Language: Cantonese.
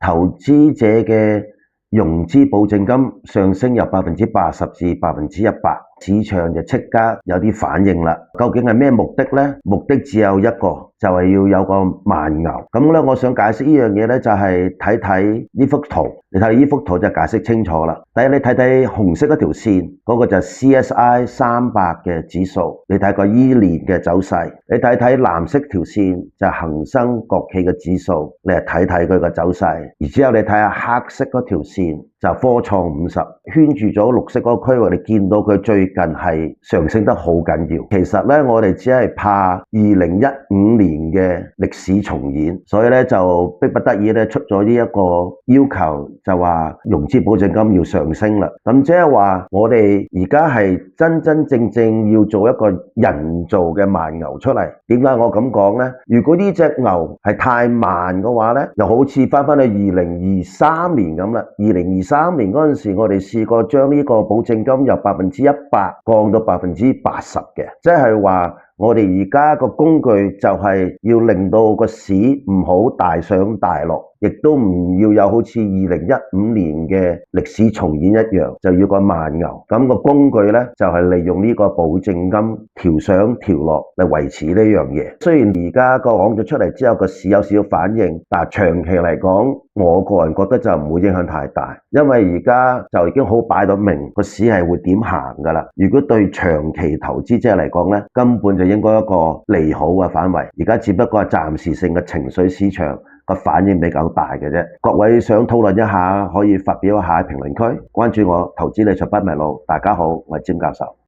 投資者嘅融資保證金上升由80%至100%，市場就即刻有啲反應啦。究竟係咩目的呢？目的只有一個，就係要有個慢牛。咁咧，我想解釋呢樣嘢咧，就係睇睇呢幅圖。你睇呢幅圖就解釋清楚啦。第一，你睇睇紅色嗰條線，嗰個就係 CSI 300嘅指數。你睇個依年嘅走勢。你睇睇藍色條線就係恒生國企嘅指數，你係睇睇佢個走勢。然之後你睇下黑色嗰條線就科創50，圈住咗綠色嗰個區域，你見到佢最近係上升得好緊要。其實咧，我哋只係怕2015年嘅歷史重演，所以咧就迫不得已咧出咗呢一個要求，就話融資保證金要上升啦。咁即係話我哋而家係真真正正要做一個人造嘅慢牛出嚟。點解我咁講呢？如果呢隻牛係太慢嘅話呢，又好似翻去2023年咁啦。2023年嗰陣時，我哋試過將呢個保證金由100%降到80%嘅，即係話我哋而家個工具就係要令到個市唔好大上大落，亦都唔要有好似2015年嘅歷史重演一樣，就要個慢牛。咁個工具呢，就係利用呢個保證金調上調落嚟維持呢樣嘢。雖然而家個講咗出嚟之後，個市有少少反應，但係長期嚟講，我個人覺得就唔會影響太大，因為而家就已經好擺到明個市係會點行㗎啦。如果對長期投資者嚟講呢，根本就應該一個利好嘅範圍。而家只不過係暫時性嘅情緒市場個反應比較大嘅啫。各位想討論一下，可以發表一下喺評論區，關注我投資理財不迷路。大家好，我係詹教授。